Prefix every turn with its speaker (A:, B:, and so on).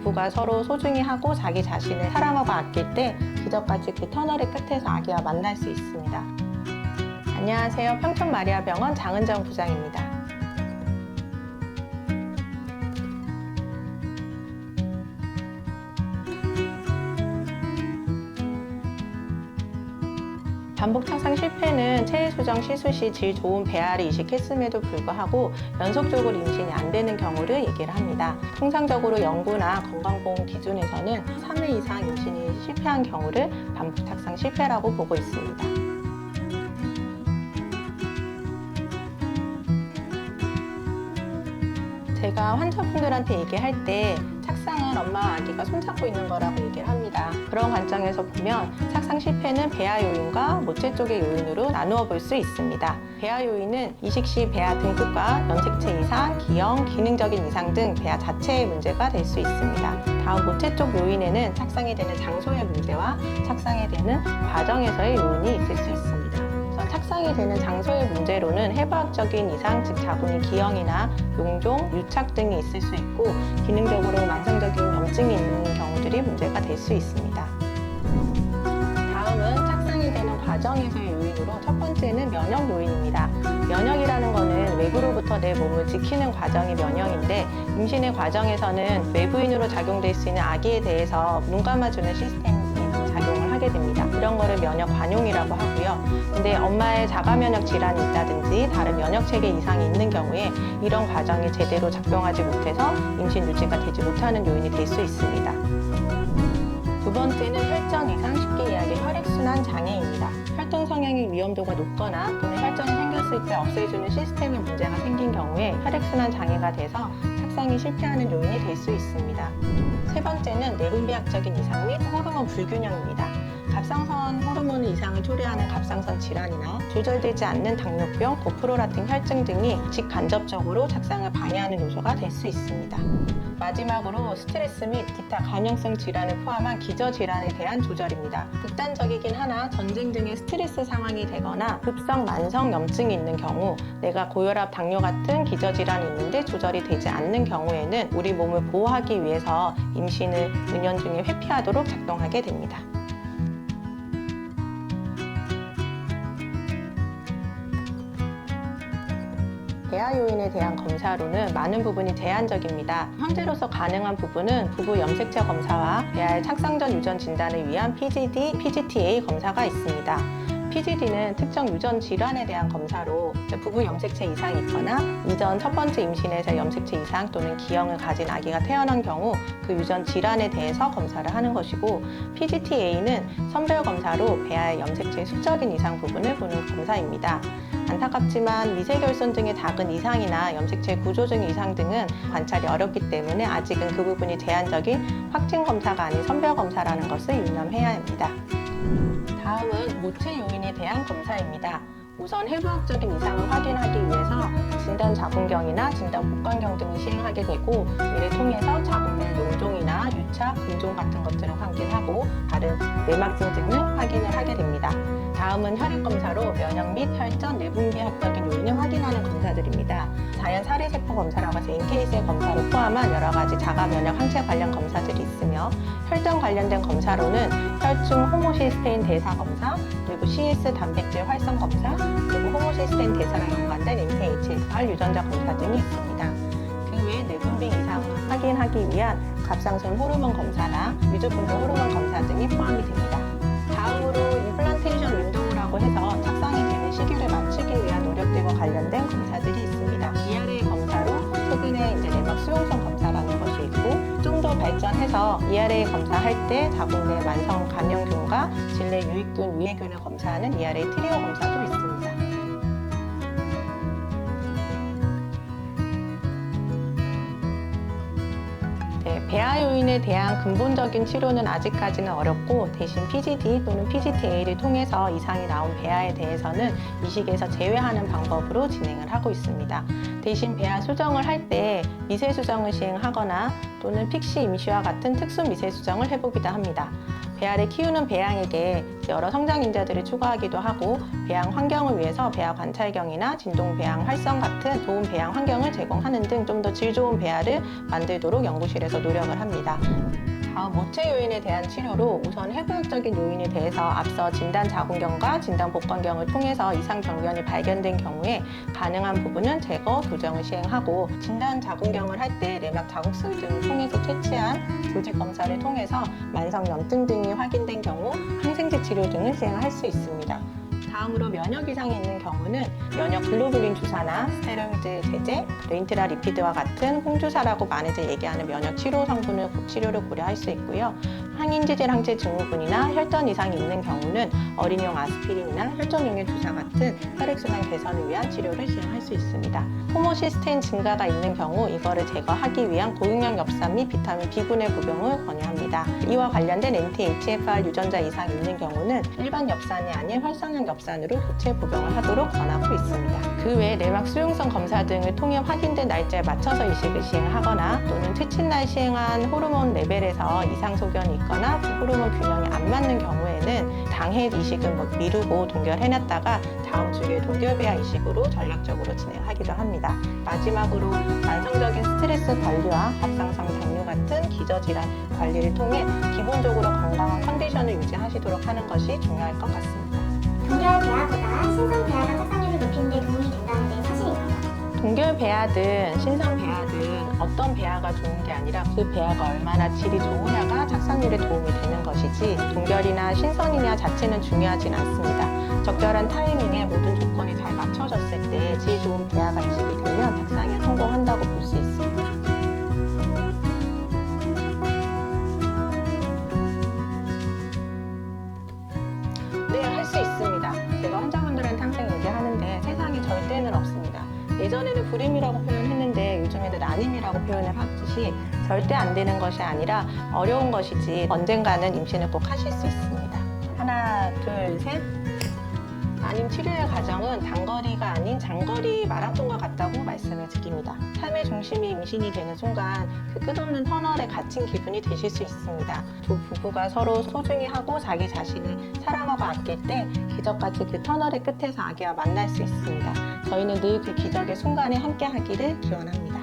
A: 부부가 서로 소중히 하고 자기 자신을 사랑하고 아낄 때 기적같이 그 터널의 끝에서 아기와 만날 수 있습니다. 안녕하세요. 평촌마리아병원 장은정 부장입니다. 반복 착상 실패는 체외수정 시술 시 질 좋은 배아를 이식했음에도 불구하고 연속적으로 임신이 안 되는 경우를 얘기를 합니다. 통상적으로 연구나 건강보험 기준에서는 3회 이상 임신이 실패한 경우를 반복 착상 실패라고 보고 있습니다. 제가 환자분들한테 얘기할 때 착상은 엄마와 아기가 손잡고 있는 거라고 얘기를 합니다. 그런 관점에서 보면 착상 실패는 배아 요인과 모체 쪽의 요인으로 나누어 볼 수 있습니다. 배아 요인은 이식 시 배아 등급과 염색체 이상, 기형, 기능적인 이상 등 배아 자체의 문제가 될 수 있습니다. 다음 모체 쪽 요인에는 착상이 되는 장소의 문제와 착상이 되는 과정에서의 요인이 있을 수 있습니다. 착상이 되는 장소의 문제로는 해부학적인 이상, 즉 자궁의 기형이나 용종, 유착 등이 있을 수 있고 기능적으로 만성적인 염증이 있는 경우들이 문제가 될 수 있습니다. 다음은 착상이 되는 과정에서의 요인으로 첫 번째는 면역 요인입니다. 면역이라는 것은 외부로부터 내 몸을 지키는 과정이 면역인데 임신의 과정에서는 외부인으로 작용될 수 있는 아기에 대해서 눈 감아주는 시스템이 작용을 하게 됩니다. 이런 거를 면역 관용이라고 하고요. 근데 엄마의 자가 면역 질환이 있다든지 다른 면역 체계 이상이 있는 경우에 이런 과정이 제대로 작동하지 못해서 임신 유지가 되지 못하는 요인이 될 수 있습니다. 두 번째는 혈전 이상, 쉽게 이야기해 혈액순환 장애입니다. 혈전 성향의 위험도가 높거나 또는 혈전이 생겼을 때 없애주는 시스템에 문제가 생긴 경우에 혈액순환 장애가 돼서 착상이 실패하는 요인이 될 수 있습니다. 세 번째는 내분비학적인 이상 및 호르몬 불균형입니다. 갑상선 호르몬 이상을 초래하는 갑상선 질환이나 조절되지 않는 당뇨병, 고프로라틴 혈증 등이 직간접적으로 착상을 방해하는 요소가 될 수 있습니다. 마지막으로 스트레스 및 기타 간염성 질환을 포함한 기저질환에 대한 조절입니다. 극단적이긴 하나 전쟁 등의 스트레스 상황이 되거나 급성 만성 염증이 있는 경우 내가 고혈압, 당뇨 같은 기저질환이 있는데 조절이 되지 않는 경우에는 우리 몸을 보호하기 위해서 임신을 은연중에 회피하도록 작동하게 됩니다. 배아 요인에 대한 검사로는 많은 부분이 제한적입니다. 현재로서 가능한 부분은 부부 염색체 검사와 배아의 착상 전 유전 진단을 위한 PGD, PGTA 검사가 있습니다. PGD는 특정 유전 질환에 대한 검사로 부부 염색체 이상이 있거나 이전 첫 번째 임신에서 염색체 이상 또는 기형을 가진 아기가 태어난 경우 그 유전 질환에 대해서 검사를 하는 것이고 PGTA는 선별 검사로 배아의 염색체 수적인 이상 부분을 보는 검사입니다. 안타깝지만 미세결손 등의 작은 이상이나 염색체 구조적 이상 등은 관찰이 어렵기 때문에 아직은 그 부분이 제한적인 확진 검사가 아닌 선별 검사라는 것을 유념해야 합니다. 다음은 모체 요인에 대한 검사입니다. 우선 해부학적인 이상을 확인하기 위해서 진단 자궁경이나 진단 복강경 등을 시행하게 되고 이를 통해서 자궁내 용종이나 유착, 근종 같은 것들을 확인하고 다른 내막증 등을 확인을 하게 됩니다. 다음은 혈액검사로 면역 및 혈전, 내분비학적인 요인을 확인하는 검사들입니다. 자연 사례세포 검사라고 해서 NK셀 검사를 포함한 여러 가지 자가 면역 항체 관련 검사들이 있으며 혈전 관련된 검사로는 혈중 호모시스테인 대사 검사, 그리고 CS 단백질 활성 검사, 그리고 호모시스테인 대사랑 연관된 MTHFR 유전자 검사 등이 있습니다. 그 외에 내분비 이상을 확인하기 위한 갑상선 호르몬 검사나 유주분도 호르몬 검사 등이 포함이 됩니다. 다음으로 임플란테이션 윈도우라고 해서 착상이 되는 시기를 맞추기 위한 노력들과 관련된 검사들이 있습니다. ERA 검사로 최근에 내막 수용성 검사라는 것이 있고 좀 더 발전해서 ERA 검사할 때 자궁 내 만성 감염균과 질내 유익균, 유해균을 검사하는 ERA 트리오 검사도 있습니다. 배아 요인에 대한 근본적인 치료는 아직까지는 어렵고 대신 PGD 또는 PGTA를 통해서 이상이 나온 배아에 대해서는 이식에서 제외하는 방법으로 진행을 하고 있습니다. 대신 배아 수정을 할 때 미세 수정을 시행하거나 또는 픽시 임시와 같은 특수 미세 수정을 해보기도 합니다. 배아를 키우는 배양에게 여러 성장 인자들을 추가하기도 하고 배양 환경을 위해서 배아 관찰경이나 진동 배양 활성 같은 좋은 배양 환경을 제공하는 등 좀 더 질 좋은 배아를 만들도록 연구실에서 노력을 합니다. 다음 모체 요인에 대한 치료로 우선 해부학적인 요인에 대해서 앞서 진단 자궁경과 진단 복관경을 통해서 이상 병변이 발견된 경우에 가능한 부분은 제거, 교정을 시행하고 진단 자궁경을 할 때 내막 자궁술 등을 통해서 채취한 조직 검사를 통해서 만성 염증 등이 확인된 경우 항생제 치료 등을 시행할 수 있습니다. 다음으로 면역 이상이 있는 경우는 면역 글로불린 주사나 스테로이드 제제, 인트라 리피드와 같은 홍주사라고 많이들 얘기하는 면역 치료 성분을 치료를 고려할 수 있고요. 항인지질 항체 증후군이나 혈전 이상이 있는 경우는 어린이용 아스피린이나 혈전용의 주사 같은 혈액순환 개선을 위한 치료를 시행할 수 있습니다. 호모시스테인 증가가 있는 경우 이거를 제거하기 위한 고용량 엽산 및 비타민 B군의 복용을 권유합니다. 이와 관련된 anti-HFR 유전자 이상이 있는 경우는 일반 엽산이 아닌 활성형 엽산으로 교체 복용을 하도록 권하고 있습니다. 그 외에 내막 수용성 검사 등을 통해 확인된 날짜에 맞춰서 이식을 시행하거나 또는 퇴친날 시행한 호르몬 레벨에서 이상 소견이 있거나 호르몬 균형이 안 맞는 경우에는 당해 이식은 미루고 동결해놨다가 다음 주에 동결배아 이식으로 전략적으로 진행하기도 합니다. 마지막으로 만성적인 스트레스 관리와 갑상선 당뇨 같은 기저질환 관리를 통해 기본적으로 건강한 컨디션을 유지하시도록 하는 것이 중요할 것 같습니다.
B: 동결 배아보다 신선 배아가 착상률을 높이는 데 도움이 된다는 데 사실인가요?
A: 동결 배아든 신선 배아든 어떤 배아가 좋은 게 아니라 그 배아가 얼마나 질이 좋으냐가 착상률에 도움이 되는 것이지 동결이나 신선이냐 자체는 중요하진 않습니다. 적절한 타이밍에 모든 조건이 잘 맞춰졌을 때 질 좋은 배아가 이식이 되면 착상에 성공한다고 볼 수 있습니다. 네, 할 수 있습니다. 제가 환자분들한테 항상 얘기하는데 세상에 절대는 없습니다. 예전에는 불임이라고 표현했는데 요즘에는 난임이라고 표현을 하듯이 절대 안 되는 것이 아니라 어려운 것이지 언젠가는 임신을 꼭 하실 수 있습니다. 하나, 둘, 셋. 난임 치료의 과정은 단거리가 아닌 장거리 마라톤과 같다고 말씀을 드립니다. 삶의 중심이 임신이 되는 순간 그 끝없는 터널에 갇힌 기분이 되실 수 있습니다. 두 부부가 서로 소중히 하고 자기 자신을 사랑하고 아낄 때 기적같이 그 터널의 끝에서 아기와 만날 수 있습니다. 저희는 늘 그 기적의 순간에 함께 하기를 기원합니다.